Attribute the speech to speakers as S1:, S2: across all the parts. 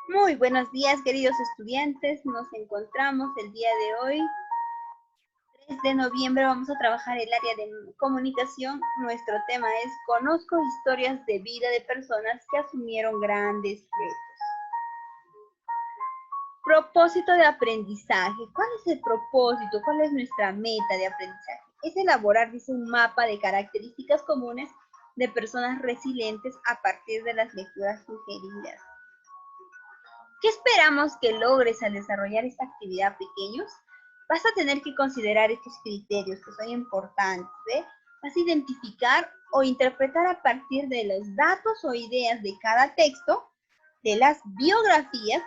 S1: Muy buenos días, queridos estudiantes. Nos encontramos el día de hoy, 3 de noviembre. Vamos a trabajar el área de comunicación. Nuestro tema es Conozco historias de vida de personas que asumieron grandes retos. Propósito de aprendizaje. ¿Cuál es el propósito? ¿Cuál es nuestra meta de aprendizaje? Es elaborar, dice, un mapa de características comunes de personas resilientes a partir de las lecturas sugeridas. ¿Qué esperamos que logres al desarrollar esta actividad, pequeños? Vas a tener que considerar estos criterios que son importantes, ¿ve? Vas a identificar o interpretar a partir de los datos o ideas de cada texto, de las biografías,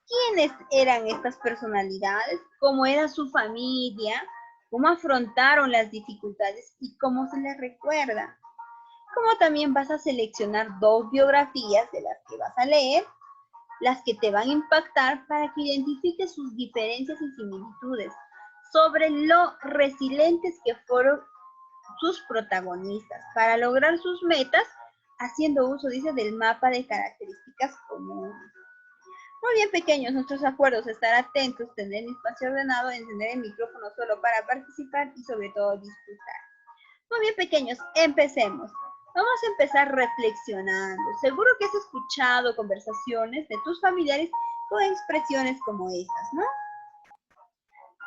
S1: quiénes eran estas personalidades, cómo era su familia, cómo afrontaron las dificultades y cómo se les recuerda. Como también vas a seleccionar 2 biografías de las que vas a leer, las que te van a impactar para que identifiques sus diferencias y similitudes sobre lo resilientes que fueron sus protagonistas para lograr sus metas haciendo uso, dice, del mapa de características comunes. Muy bien, pequeños, nuestros acuerdos: estar atentos, tener el espacio ordenado, encender el micrófono solo para participar y sobre todo disfrutar. Muy bien, pequeños, empecemos. Vamos a empezar reflexionando. Seguro que has escuchado conversaciones de tus familiares con expresiones como estas, ¿no?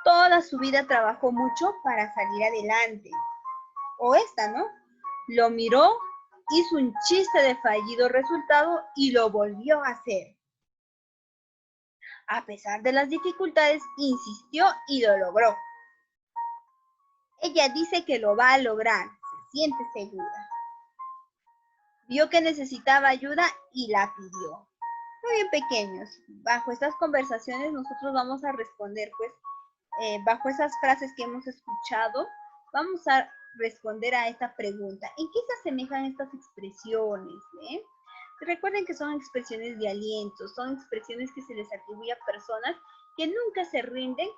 S1: Toda su vida trabajó mucho para salir adelante. O esta, ¿no? Lo miró, hizo un chiste de fallido resultado y lo volvió a hacer. A pesar de las dificultades, insistió y lo logró. Ella dice que lo va a lograr, se siente segura. Vio que necesitaba ayuda y la pidió. Muy bien, pequeños, bajo estas conversaciones nosotros vamos a responder, pues, bajo esas frases que hemos escuchado, vamos a responder a esta pregunta. ¿En qué se asemejan estas expresiones? Recuerden que son expresiones de aliento, son expresiones que se les atribuye a personas que nunca se rinden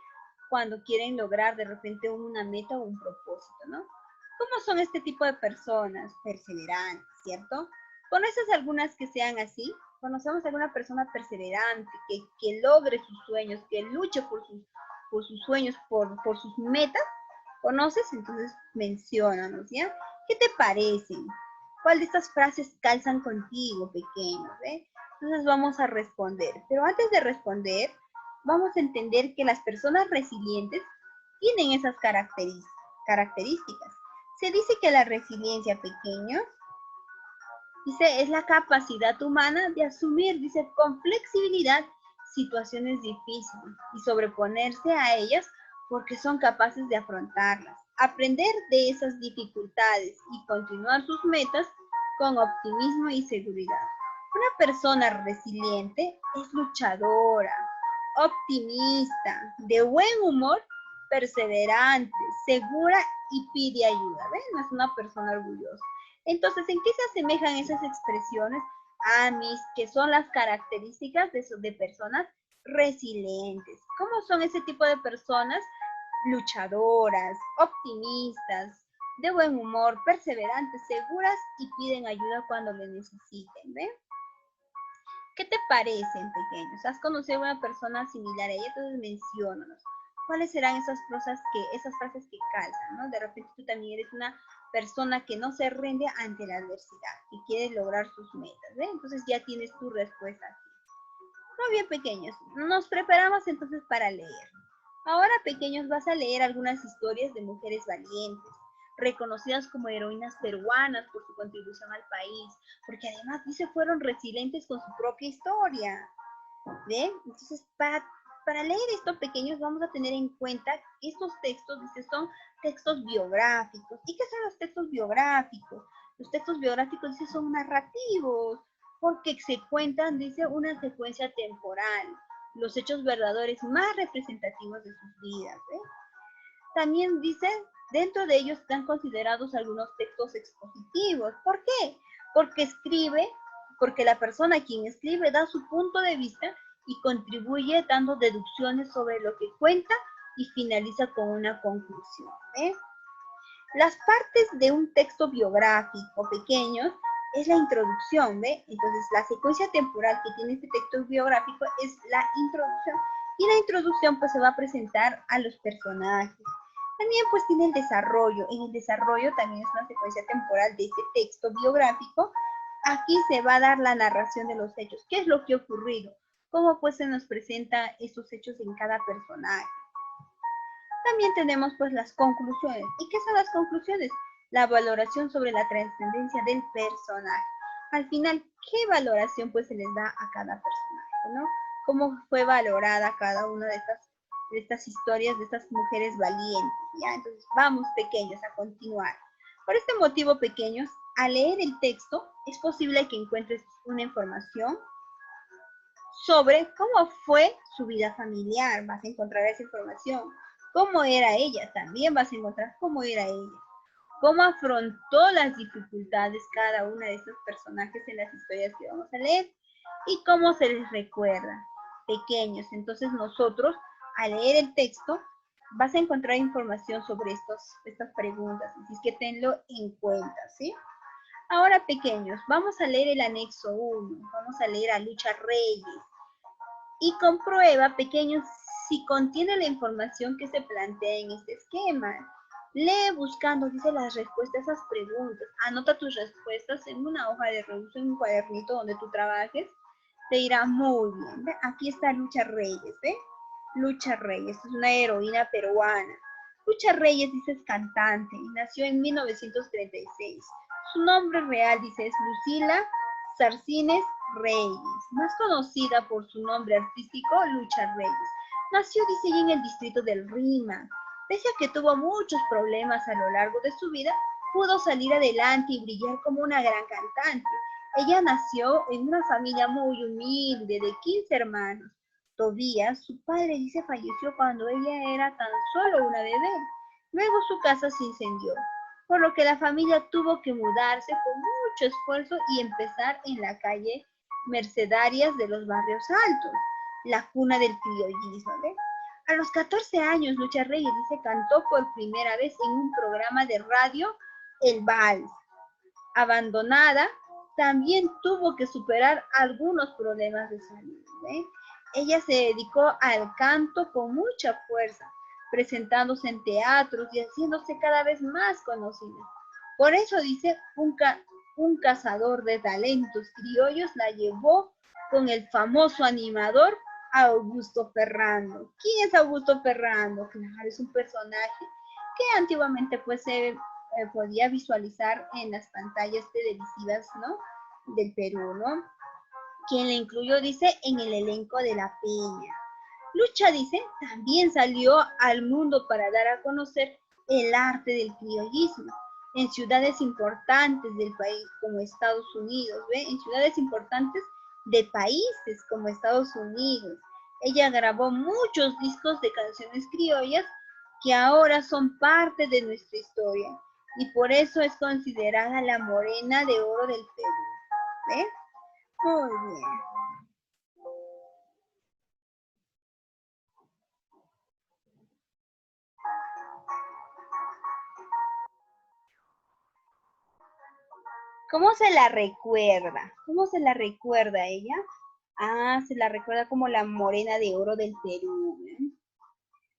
S1: cuando quieren lograr de repente una meta o un propósito, ¿no? ¿Cómo son este tipo de personas? Perseverantes, ¿cierto? ¿Conoces algunas que sean así? ¿Conocemos alguna persona perseverante que logre sus sueños, que luche por sus sueños, por sus metas? ¿Conoces? Entonces menciónanos, ¿ya? ¿Qué te parecen? ¿Cuál de estas frases calzan contigo, pequeño? Entonces vamos a responder. Pero antes de responder, vamos a entender que las personas resilientes tienen esas características. Se dice que la resiliencia, pequeños, dice, es la capacidad humana de asumir, dice, con flexibilidad situaciones difíciles y sobreponerse a ellas porque son capaces de afrontarlas, aprender de esas dificultades y continuar sus metas con optimismo y seguridad. Una persona resiliente es luchadora, optimista, de buen humor, perseverante, segura y pide ayuda. ¿Ven? No es una persona orgullosa. Entonces, ¿en qué se asemejan esas expresiones a mis, que son las características de personas resilientes? ¿Cómo son ese tipo de personas? Luchadoras, optimistas, de buen humor, perseverantes, seguras y piden ayuda cuando le necesiten, ¿ven? ¿Qué te parecen, pequeños? ¿Has conocido a una persona similar a ella? Entonces menciónanos. ¿Cuáles serán esas frases que calzan, ¿no? De repente tú también eres una persona que no se rinde ante la adversidad y quiere lograr sus metas, ¿ve? Entonces ya tienes tu respuesta aquí. Muy bien, pequeños. Nos preparamos entonces para leer. Ahora, pequeños, vas a leer algunas historias de mujeres valientes, reconocidas como heroínas peruanas por su contribución al país, porque además dice fueron resilientes con su propia historia. ¿Ven? Entonces, para leer esto, pequeños, vamos a tener en cuenta que estos textos, dice, son textos biográficos. ¿Y qué son los textos biográficos? Los textos biográficos, dice, son narrativos, porque se cuentan, dice, una secuencia temporal, los hechos verdaderos más representativos de sus vidas. También dice, dentro de ellos están considerados algunos textos expositivos. ¿Por qué? Porque la persona quien escribe da su punto de vista y contribuye dando deducciones sobre lo que cuenta y finaliza con una conclusión. Las partes de un texto biográfico, pequeños, es la introducción, ¿ve? Entonces, la secuencia temporal que tiene este texto biográfico es la introducción. Y la introducción, pues, se va a presentar a los personajes. También, pues, tiene el desarrollo. En el desarrollo también es una secuencia temporal de este texto biográfico. Aquí se va a dar la narración de los hechos. ¿Qué es lo que ha ocurrido? ¿Cómo, pues, se nos presenta estos hechos en cada personaje? También tenemos, pues, las conclusiones. ¿Y qué son las conclusiones? La valoración sobre la trascendencia del personaje. Al final, ¿qué valoración, pues, se les da a cada personaje, ¿no? ¿Cómo fue valorada cada una de estas historias, de estas mujeres valientes? ¿Ya? Entonces, vamos, pequeños, a continuar. Por este motivo, pequeños, al leer el texto, es posible que encuentres una información sobre cómo fue su vida familiar. Vas a encontrar esa información. Cómo era ella, también vas a encontrar cómo era ella. Cómo afrontó las dificultades cada una de estos personajes en las historias que vamos a leer. Y cómo se les recuerda. Pequeños. Entonces nosotros, al leer el texto, vas a encontrar información sobre estas preguntas. Así es que tenlo en cuenta, ¿sí? Ahora, pequeños, vamos a leer el anexo 1. Vamos a leer a Lucha Reyes. Y comprueba, pequeños, si contiene la información que se plantea en este esquema. Lee buscando, dice, las respuestas a esas preguntas. Anota tus respuestas en una hoja de reducto, en un cuadernito donde tú trabajes. Te irá muy bien. ¿Ve? Aquí está Lucha Reyes, ¿ve? Lucha Reyes, es una heroína peruana. Lucha Reyes, dice, es cantante y nació en 1936. Su nombre real, dice, es Lucila Sarcines Reyes, más conocida por su nombre artístico, Lucha Reyes. Nació, dice, en el distrito del Rima. Pese a que tuvo muchos problemas a lo largo de su vida, pudo salir adelante y brillar como una gran cantante. Ella nació en una familia muy humilde de 15 hermanos. Tobías, su padre, dice, falleció cuando ella era tan solo una bebé. Luego su casa se incendió, por lo que la familia tuvo que mudarse con mucho esfuerzo y empezar en la calle Mercedarias de los Barrios Altos, la cuna del criollismo. ¿Ve? A los 14 años, Lucha Reyes, dice, cantó por primera vez en un programa de radio, El Vals. Abandonada, también tuvo que superar algunos problemas de salud. ¿Ve? Ella se dedicó al canto con mucha fuerza, presentándose en teatros y haciéndose cada vez más conocida. Por eso, dice, un cazador de talentos criollos la llevó con el famoso animador Augusto Ferrando. ¿Quién es Augusto Ferrando? Claro, es un personaje que antiguamente pues se podía visualizar en las pantallas televisivas, ¿no? Del Perú, ¿no? Quien le incluyó, dice, en el elenco de La Peña. Lucha, dice, también salió al mundo para dar a conocer el arte del criollismo en ciudades importantes del país como Estados Unidos, ¿ve? En ciudades importantes de países como Estados Unidos. Ella grabó muchos discos de canciones criollas que ahora son parte de nuestra historia y por eso es considerada la morena de oro del Perú. ¿Ve? Muy bien. ¿Cómo se la recuerda? ¿Cómo se la recuerda ella? Ah, se la recuerda como la morena de oro del Perú. ¿Eh?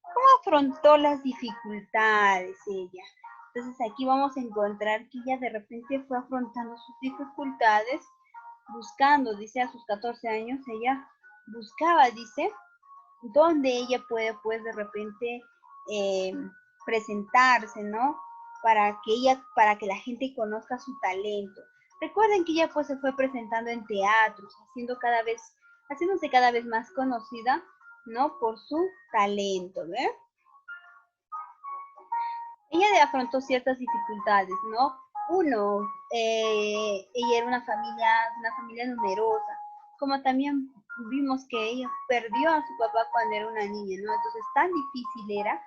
S1: ¿Cómo afrontó las dificultades ella? Entonces aquí vamos a encontrar que ella de repente fue afrontando sus dificultades, buscando, dice, a sus 14 años, ella buscaba, dice, dónde ella puede, pues, de repente eh, presentarse, ¿no? Para que la gente conozca su talento. Recuerden que ella, pues, se fue presentando en teatros, haciéndose cada vez más conocida, ¿no? Por su talento, ¿ve? Ella afrontó ciertas dificultades, ¿no? Uno, ella era una familia numerosa, como también vimos que ella perdió a su papá cuando era una niña, ¿no? Entonces tan difícil era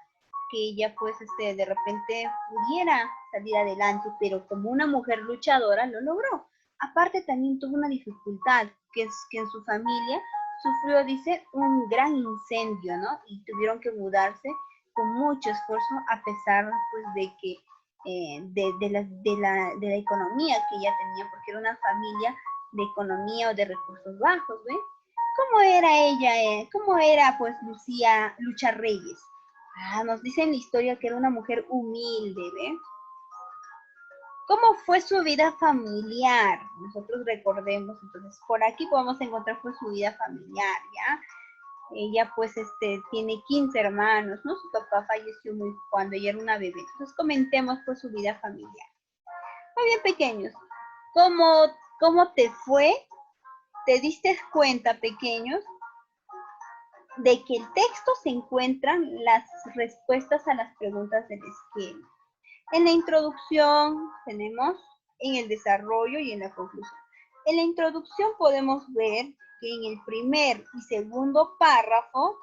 S1: que ella pues de repente pudiera salir adelante, pero como una mujer luchadora lo logró. Aparte también tuvo una dificultad, que es que en su familia sufrió, dice, un gran incendio, ¿no? Y tuvieron que mudarse con mucho esfuerzo a pesar pues de que de la economía que ella tenía, porque era una familia de economía o de recursos bajos, ¿ve? ¿Cómo era ella? ¿Cómo era, pues, Lucha Reyes? Nos dice en la historia que era una mujer humilde, ¿ve? ¿Cómo fue su vida familiar? Nosotros recordemos, entonces, por aquí podemos encontrar pues su vida familiar, ¿ya? Ella pues tiene 15 hermanos, ¿no? Su papá falleció cuando ella era una bebé. Entonces comentemos pues su vida familiar. Muy bien, pequeños. ¿Cómo te fue? ¿Te diste cuenta, pequeños, de que el texto se encuentran las respuestas a las preguntas del esquema? En la introducción tenemos, en el desarrollo y en la conclusión. En la introducción podemos ver que en el primer y segundo párrafo,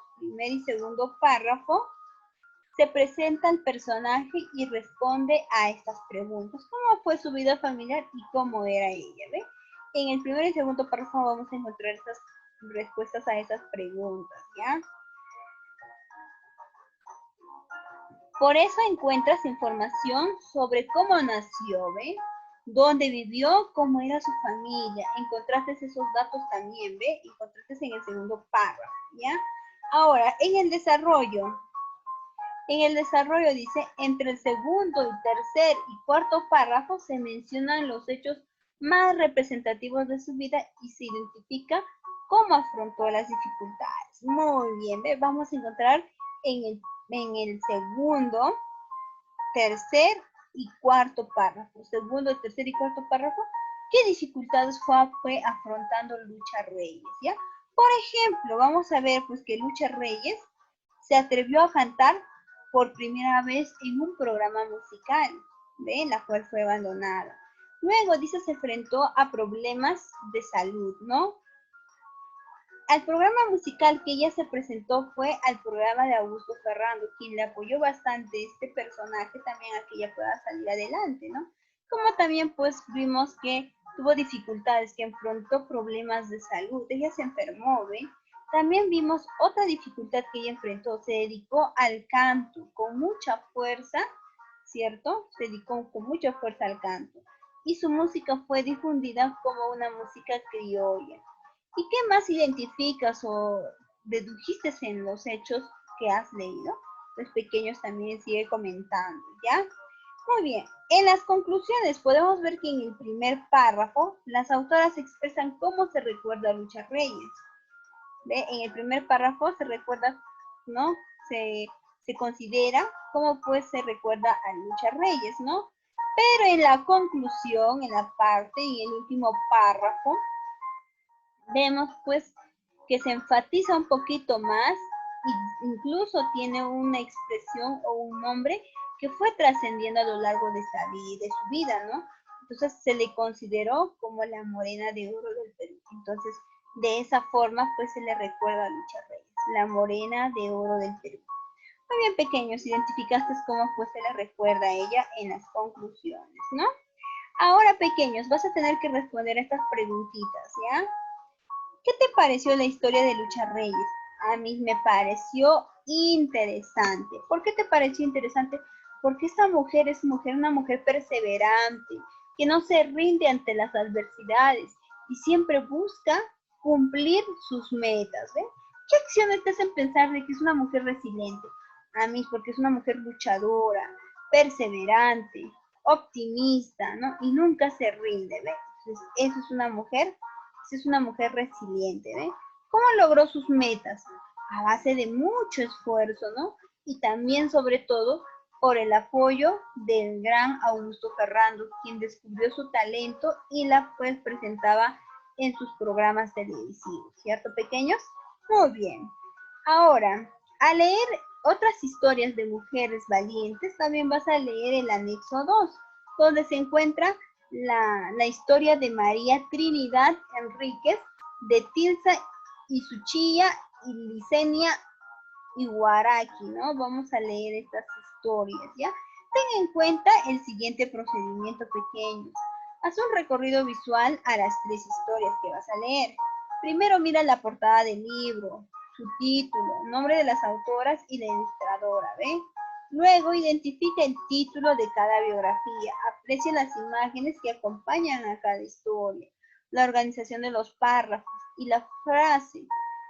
S1: se presenta el personaje y responde a estas preguntas. ¿Cómo fue su vida familiar y cómo era ella? ¿Ve? En el primer y segundo párrafo vamos a encontrar estas respuestas a esas preguntas, ¿ya? Por eso encuentras información sobre cómo nació, ¿ve? Dónde vivió, cómo era su familia. Encontraste esos datos también, ¿ve? Encontraste en el segundo párrafo, ¿ya? Ahora, en el desarrollo dice, entre el segundo, el tercer y cuarto párrafo se mencionan los hechos más representativos de su vida y se identifica cómo afrontó las dificultades. Muy bien, ¿ve? Vamos a encontrar en el segundo, tercer y cuarto párrafo. Segundo, tercer y cuarto párrafo. ¿Qué dificultades fue afrontando Lucha Reyes? ¿Ya? Por ejemplo, vamos a ver pues que Lucha Reyes se atrevió a cantar por primera vez en un programa musical, ¿ve? La cual fue abandonada. Luego, dice, se enfrentó a problemas de salud, ¿no? Al programa musical que ella se presentó fue al programa de Augusto Ferrando, quien le apoyó bastante este personaje también a que ella pueda salir adelante, ¿no? Como también pues vimos que tuvo dificultades, que enfrentó problemas de salud, ella se enfermó, ¿ve? También vimos otra dificultad que ella enfrentó, se dedicó al canto con mucha fuerza, ¿cierto? Se dedicó con mucha fuerza al canto. Y su música fue difundida como una música criolla. ¿Y qué más identificas o dedujiste en los hechos que has leído? Los pequeños también sigue comentando, ¿ya? Muy bien. En las conclusiones podemos ver que en el primer párrafo las autoras expresan cómo se recuerda a Lucha Reyes. ¿Ve? En el primer párrafo se recuerda, ¿no? Se considera cómo pues se recuerda a Lucha Reyes, ¿no? Pero en la conclusión, en la parte, en el último párrafo, vemos pues que se enfatiza un poquito más e incluso tiene una expresión o un nombre que fue trascendiendo a lo largo de su vida, ¿no? Entonces se le consideró como la morena de oro del Perú. Entonces, de esa forma pues se le recuerda a Lucha Reyes, la morena de oro del Perú. Muy bien, pequeños, identificaste cómo pues se le recuerda a ella en las conclusiones, ¿no? Ahora, pequeños, vas a tener que responder a estas preguntitas, ¿ya? ¿Qué te pareció la historia de Lucha Reyes? A mí me pareció interesante. ¿Por qué te pareció interesante? Porque esta mujer es una mujer perseverante, que no se rinde ante las adversidades y siempre busca cumplir sus metas. ¿Ve? ¿Qué acciones te hacen pensar de que es una mujer resiliente? A mí, porque es una mujer luchadora, perseverante, optimista, ¿no? Y nunca se rinde, ¿ve? Entonces, eso es una mujer resiliente, ¿ve? ¿Cómo logró sus metas? A base de mucho esfuerzo, ¿no? Y también, sobre todo, por el apoyo del gran Augusto Ferrando, quien descubrió su talento y la pues presentaba en sus programas televisivos, ¿cierto, pequeños? Muy bien. Ahora, a leer otras historias de mujeres valientes, también vas a leer el anexo 2, donde se encuentra la historia de María Trinidad Enríquez, de Tilsa Isuchilla y Licenia Iguaraki, ¿no? Vamos a leer estas historias, ¿ya? Ten en cuenta el siguiente procedimiento, pequeños. Haz un recorrido visual a las 3 historias que vas a leer. Primero mira la portada del libro, su título, nombre de las autoras y la ilustradora, ¿ve? Luego identifica el título de cada biografía, aprecia las imágenes que acompañan a cada historia, la organización de los párrafos y la frase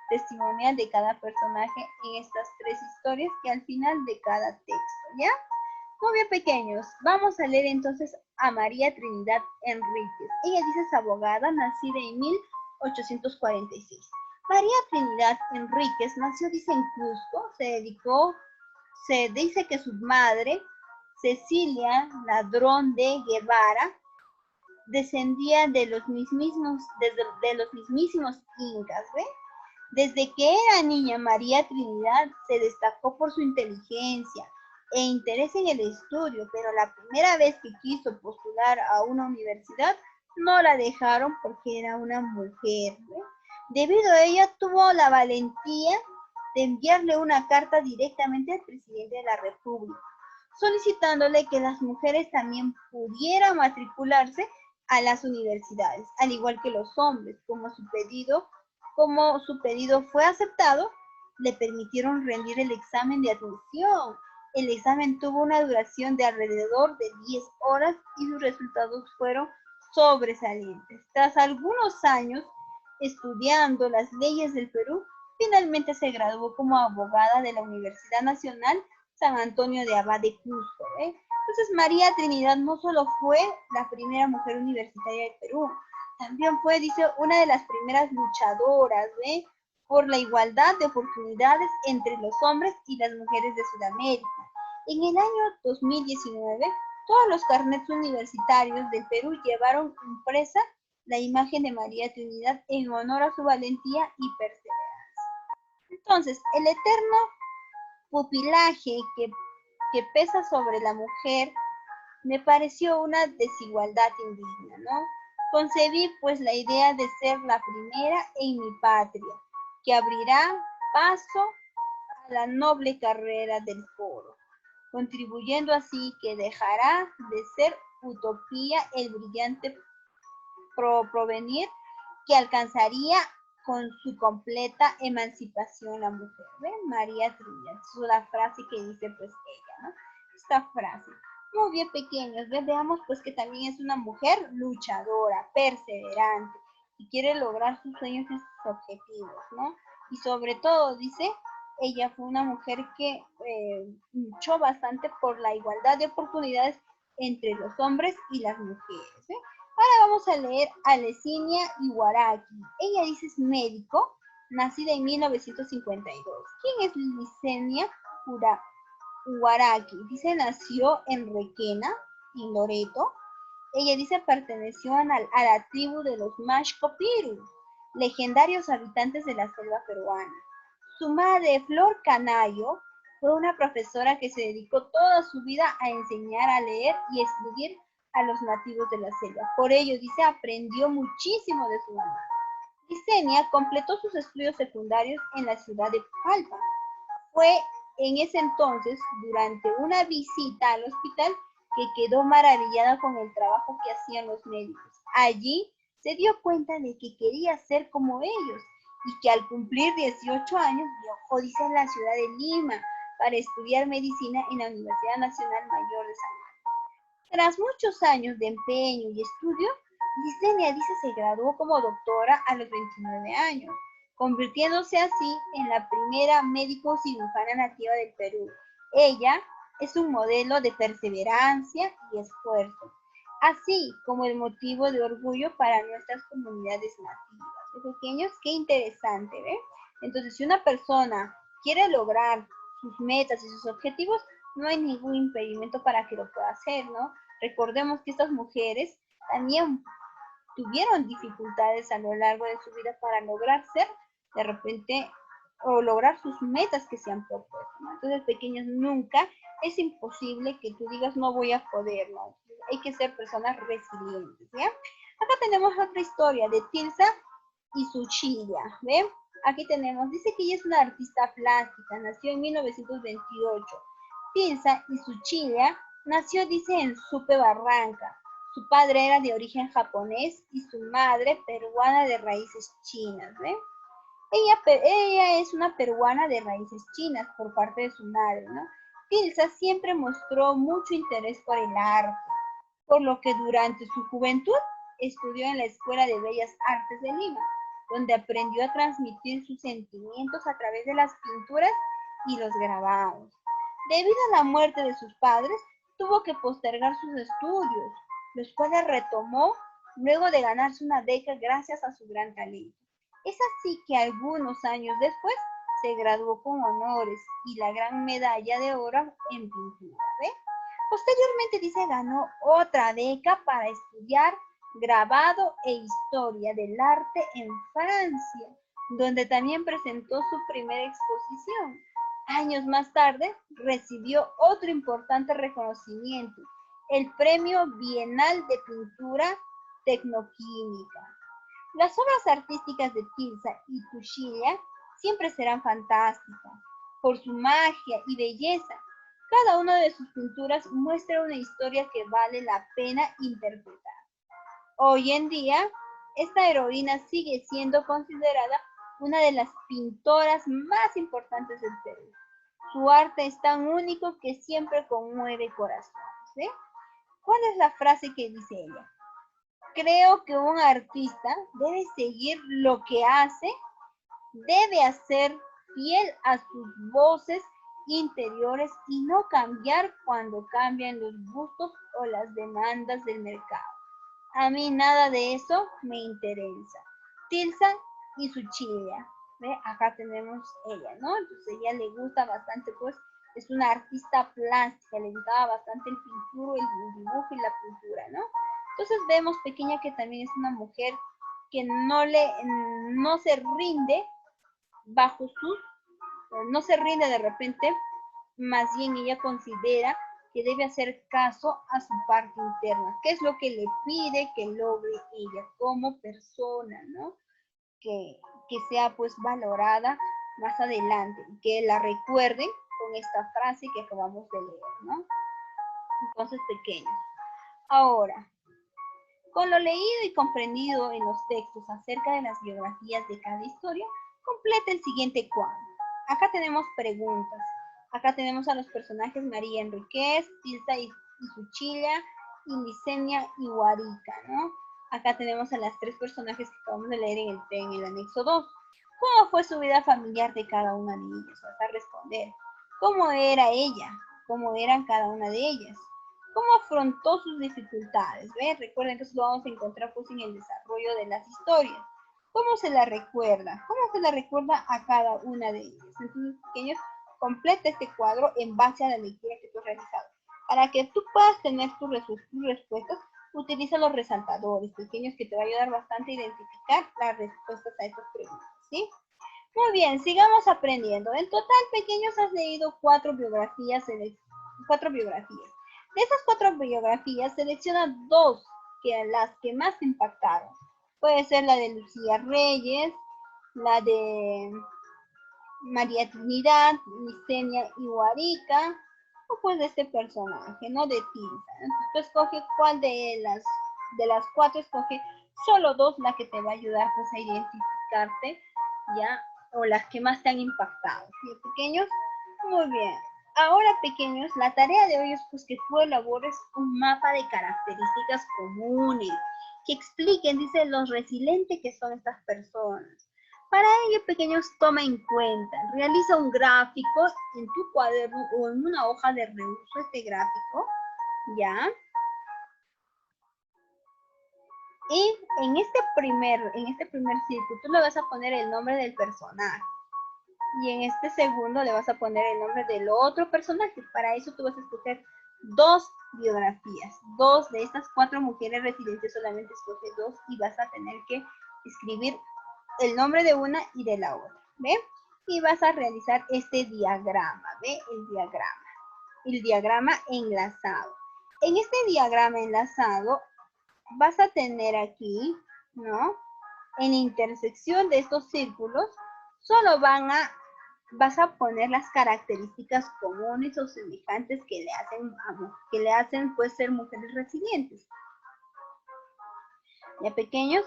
S1: testimonial de cada personaje en estas tres historias que al final de cada texto, ¿ya? Muy bien, pequeños, vamos a leer entonces a María Trinidad Enríquez. Ella dice es abogada, nacida en 1846. María Trinidad Enríquez nació, dice, en Cusco, se dice que su madre, Cecilia Ladrón de Guevara, descendía de los mismísimos incas, ¿ve? Desde que era niña, María Trinidad se destacó por su inteligencia e interés en el estudio, pero la primera vez que quiso postular a una universidad, no la dejaron porque era una mujer, ¿ve? Debido a ella, tuvo la valentía de enviarle una carta directamente al presidente de la República, solicitándole que las mujeres también pudieran matricularse a las universidades, al igual que los hombres. Como su pedido fue aceptado, le permitieron rendir el examen de admisión. El examen tuvo una duración de alrededor de 10 horas y sus resultados fueron sobresalientes. Tras algunos años estudiando las leyes del Perú, finalmente se graduó como abogada de la Universidad Nacional San Antonio de Abad de Cusco, ¿eh? Entonces, María Trinidad no solo fue la primera mujer universitaria del Perú, también fue, dice, una de las primeras luchadoras, ¿ve? Por la igualdad de oportunidades entre los hombres y las mujeres de Sudamérica. En el año 2019, todos los carnets universitarios del Perú llevaron impresa la imagen de María Trinidad en honor a su valentía y perseverancia. Entonces, el eterno pupilaje que pesa sobre la mujer me pareció una desigualdad indigna, ¿no? Concebí pues la idea de ser la primera en mi patria, que abrirá paso a la noble carrera del foro, contribuyendo así que dejará de ser utopía el brillante provenir que alcanzaría con su completa emancipación la mujer. ¿Ven? María Trinidad, es la frase que dice pues ella, ¿no? Esta frase. Muy bien, pequeños, veamos pues que también es una mujer luchadora, perseverante, y quiere lograr sus sueños y sus objetivos, ¿no? Y sobre todo, dice, ella fue una mujer que luchó bastante por la igualdad de oportunidades entre los hombres y las mujeres, ¿eh? Ahora vamos a leer a Lecinia Iwaraki. Ella dice es médico, nacida en 1952. ¿Quién es Lecinia Iwaraki? Dice nació en Requena, en Loreto. Ella dice perteneció a la tribu de los Mashco-Piru, legendarios habitantes de la selva peruana. Su madre, Flor Canayo, fue una profesora que se dedicó toda su vida a enseñar a leer y escribir a los nativos de la selva. Por ello, dice, aprendió muchísimo de su mamá. Licinia completó sus estudios secundarios en la ciudad de Palpa. Fue en ese entonces, durante una visita al hospital, que quedó maravillada con el trabajo que hacían los médicos. Allí se dio cuenta de que quería ser como ellos y que al cumplir 18 años viajó, dice, a la ciudad de Lima para estudiar medicina en la Universidad Nacional Mayor de San Marcos. Tras muchos años de empeño y estudio, Licinia dice se graduó como doctora a los 29 años, convirtiéndose así en la primera médico cirujana nativa del Perú. Ella es un modelo de perseverancia y esfuerzo, así como el motivo de orgullo para nuestras comunidades nativas. Los pequeños, qué interesante, ¿ven? Entonces, si una persona quiere lograr sus metas y sus objetivos, no hay ningún impedimento para que lo pueda hacer, ¿no? Recordemos que estas mujeres también tuvieron dificultades a lo largo de su vida para lograr ser de repente o lograr sus metas que se han propuesto, ¿no? Entonces, pequeños, nunca es imposible que tú digas no voy a poder, ¿no? Hay que ser personas resilientes, ¿ya? Acá tenemos otra historia de Tilsa y Suchilla, ¿ven? Aquí tenemos, dice que ella es una artista plástica, nació en 1928. Tilsa y Suchilla nació, dice, en Supe, Barranca. Su padre era de origen japonés y su madre peruana de raíces chinas, ¿ven? Ella es una peruana de raíces chinas por parte de su madre, ¿no? Tilsa siempre mostró mucho interés por el arte, por lo que durante su juventud estudió en la Escuela de Bellas Artes de Lima, donde aprendió a transmitir sus sentimientos a través de las pinturas y los grabados. Debido a la muerte de sus padres, tuvo que postergar sus estudios, los cuales retomó luego de ganarse una beca gracias a su gran talento. Es así que algunos años después se graduó con honores y la gran medalla de oro en pintura. ¿Ve? Posteriormente dice ganó otra beca para estudiar grabado e historia del arte en Francia, donde también presentó su primera exposición. Años más tarde recibió otro importante reconocimiento, el Premio Bienal de Pintura Tecnoquímica. Las obras artísticas de Tilsa y Tushilla siempre serán fantásticas por su magia y belleza. Cada una de sus pinturas muestra una historia que vale la pena interpretar. Hoy en día, esta heroína sigue siendo considerada una de las pintoras más importantes del Perú. Su arte es tan único que siempre conmueve corazones. ¿Sí? ¿Cuál es la frase que dice ella? Creo que un artista debe seguir lo que hace, debe ser fiel a sus voces interiores y no cambiar cuando cambian los gustos o las demandas del mercado. A mí nada de eso me interesa. Tilsa y su chilla. ¿Ve? Acá tenemos ella, ¿no? Entonces ella le gusta bastante, pues es una artista plástica, le gustaba bastante el pintura, el dibujo y la pintura, ¿no? Entonces vemos pequeña que también es una mujer que no se rinde bajo sus, no se rinde de repente, más bien ella considera que debe hacer caso a su parte interna, qué es lo que le pide que logre ella como persona, ¿no? Que sea pues valorada más adelante y que la recuerden con esta frase que acabamos de leer, ¿no? Entonces, pequeños. Ahora, con lo leído y comprendido en los textos acerca de las biografías de cada historia, completa el siguiente cuadro. Acá tenemos preguntas. Acá tenemos a los personajes María Enríquez, Tilsa y Suchilla, y Licenia y Guarica, ¿no? Acá tenemos a las tres personajes que acabamos de leer en el anexo 2. ¿Cómo fue su vida familiar de cada una de ellas? Vas a responder. ¿Cómo era ella? ¿Cómo eran cada una de ellas? ¿Cómo afrontó sus dificultades? ¿Ves? Recuerden que eso lo vamos a encontrar pues, en el desarrollo de las historias. ¿Cómo se la recuerda? ¿Cómo se la recuerda a cada una de ellas? Entonces, pequeños, completa este cuadro en base a la lectura que tú has realizado. Para que tú puedas tener tus respuestas, utiliza los resaltadores pequeños que te va a ayudar bastante a identificar las respuestas a estas preguntas, ¿sí? Muy bien, sigamos aprendiendo. En total, pequeños, has leído 4 biografías. De esas 4 biografías, selecciona 2 las que más te impactaron. Puede ser la de Lucía Reyes, la de María Trinidad, Licenia Iguarica, o pues de este personaje, ¿no? De Tilsa. Entonces tú escoge cuál de las 4, escoge solo 2, la que te va a ayudar pues a identificarte, ¿ya? O las que más te han impactado. ¿Sí, pequeños? Muy bien. Ahora, pequeños, la tarea de hoy es pues que tú elabores un mapa de características comunes que expliquen, dice, los resilientes que son estas personas. Para ello, pequeños, toma en cuenta, realiza un gráfico en tu cuaderno o en una hoja de reuso, este gráfico, ¿ya? Y en este primer círculo, tú le vas a poner el nombre del personaje. Y en este segundo le vas a poner el nombre del otro personaje. Para eso tú vas a escoger 2 biografías. 2 de estas 4 mujeres residentes, solamente escoge 2 y vas a tener que escribir el nombre de una y de la otra, ¿ve? Y vas a realizar este diagrama, ¿ve? El diagrama enlazado. En este diagrama enlazado vas a tener aquí, ¿no? En la intersección de estos círculos, solo vas a poner las características comunes o semejantes que le hacen pues ser mujeres resilientes. ¿Ya, pequeños?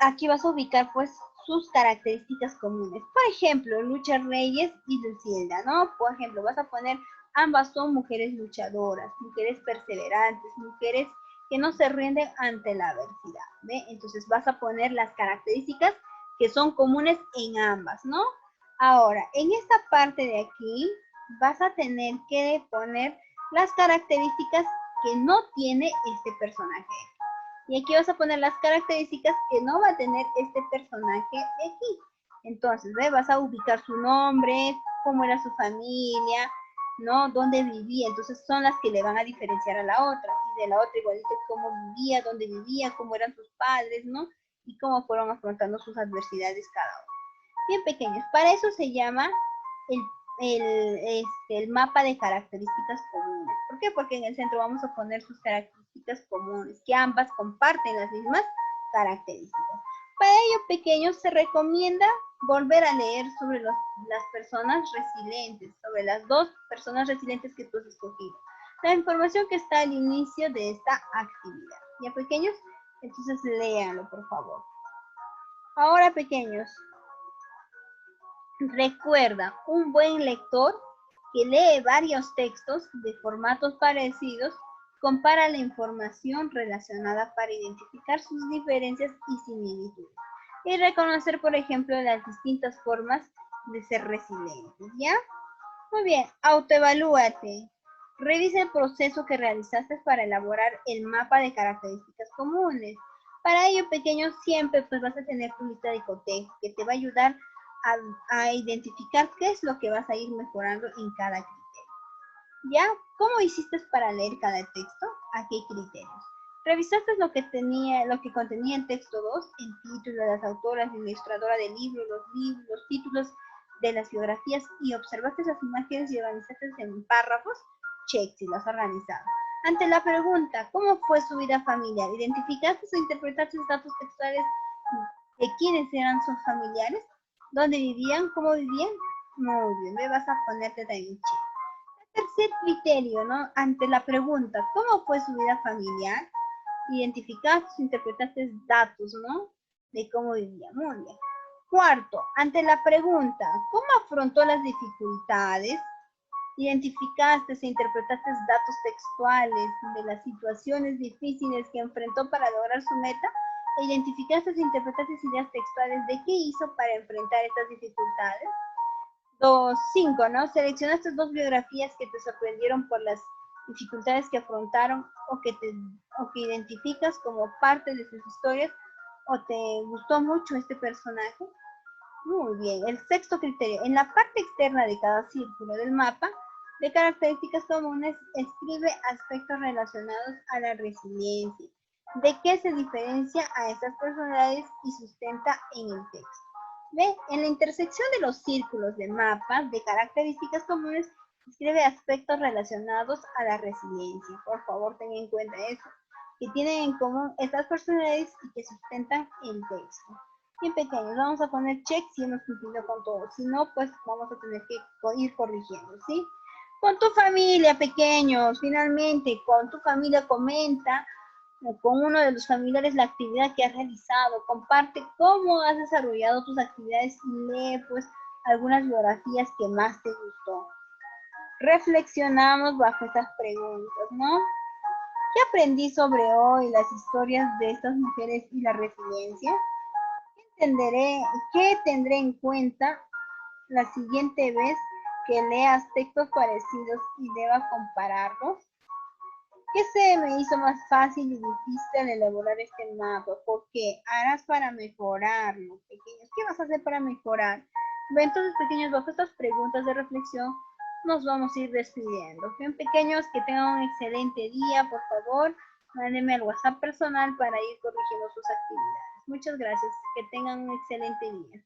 S1: Aquí vas a ubicar pues sus características comunes. Por ejemplo, Lucha Reyes y Dulcilda, ¿no? Por ejemplo, vas a poner, ambas son mujeres luchadoras, mujeres perseverantes, mujeres que no se rinden ante la adversidad, ¿ve? Entonces vas a poner las características que son comunes en ambas, ¿no? Ahora, en esta parte de aquí, vas a tener que poner las características que no tiene este personaje. Y aquí vas a poner las características que no va a tener este personaje de aquí. Entonces, ¿ve? Vas a ubicar su nombre, cómo era su familia, ¿no? Dónde vivía. Entonces, son las que le van a diferenciar a la otra. Y de la otra igualito cómo vivía, dónde vivía, cómo eran sus padres, ¿no? Y cómo fueron afrontando sus adversidades cada uno. Bien pequeños. Para eso se llama el mapa de características comunes. ¿Por qué? Porque en el centro vamos a poner sus características comunes, que ambas comparten las mismas características. Para ello, pequeños, se recomienda volver a leer sobre las personas resilientes, sobre las dos personas resilientes que tú has escogido. La información que está al inicio de esta actividad. ¿Ya, pequeños? Entonces, léanlo, por favor. Ahora, pequeños, recuerda, un buen lector que lee varios textos de formatos parecidos compara la información relacionada para identificar sus diferencias y similitudes y reconocer, por ejemplo, las distintas formas de ser resilientes, ¿ya? Muy bien, autoevalúate. Revisa el proceso que realizaste para elaborar el mapa de características comunes. Para ello, pequeños, siempre pues vas a tener tu lista de cotejo que te va a ayudar a identificar qué es lo que vas a ir mejorando en cada criterio. ¿Ya? ¿Cómo hiciste para leer cada texto? ¿A qué criterios? ¿Revisaste lo que contenía el texto 2, el título, las autoras, la ilustradora del libro, los títulos de las biografías y observaste las imágenes y organizaste en párrafos? Check si las has organizado. Ante la pregunta, ¿cómo fue su vida familiar? ¿Identificaste o interpretaste datos textuales de quiénes eran sus familiares? ¿Dónde vivían? ¿Cómo vivían? Muy bien, me vas a ponerte también check. Tercer criterio, ¿no? Ante la pregunta, ¿cómo fue su vida familiar? Identificaste, interpretaste datos, ¿no? De cómo vivía. Muy bien. Cuarto, ante la pregunta, ¿cómo afrontó las dificultades? Identificaste e interpretaste datos textuales de las situaciones difíciles que enfrentó para lograr su meta. E identificaste e interpretaste ideas textuales de qué hizo para enfrentar estas dificultades. 5, ¿no? Seleccionaste dos biografías que te sorprendieron por las dificultades que afrontaron o que identificas como parte de sus historias o te gustó mucho este personaje. Muy bien. El sexto criterio. En la parte externa de cada círculo del mapa de características comunes, escribe aspectos relacionados a la resiliencia. ¿De qué se diferencia a estas personalidades y sustenta en el texto? ¿Ve? En la intersección de los círculos de mapas de características comunes, escribe aspectos relacionados a la resiliencia. Por favor, ten en cuenta eso, que tienen en común estas personalidades y que sustentan el texto. Bien pequeños, vamos a poner check si hemos cumplido con todo. Si no, pues vamos a tener que ir corrigiendo, ¿sí? Con tu familia, pequeños, finalmente, con tu familia comenta con uno de los familiares la actividad que has realizado, comparte cómo has desarrollado tus actividades y lee pues algunas biografías que más te gustó. Reflexionamos bajo estas preguntas, ¿no? ¿Qué aprendí sobre hoy las historias de estas mujeres y la resiliencia? ¿Qué tendré en cuenta la siguiente vez que leas textos parecidos y deba compararlos? ¿Qué se me hizo más fácil y difícil al elaborar este mapa? ¿Por qué? Harás para mejorarlo, pequeños. ¿Qué vas a hacer para mejorar? Entonces, pequeños, bajo estas preguntas de reflexión, nos vamos a ir despidiendo. Bien, pequeños, que tengan un excelente día. Por favor, mándenme al WhatsApp personal para ir corrigiendo sus actividades. Muchas gracias. Que tengan un excelente día.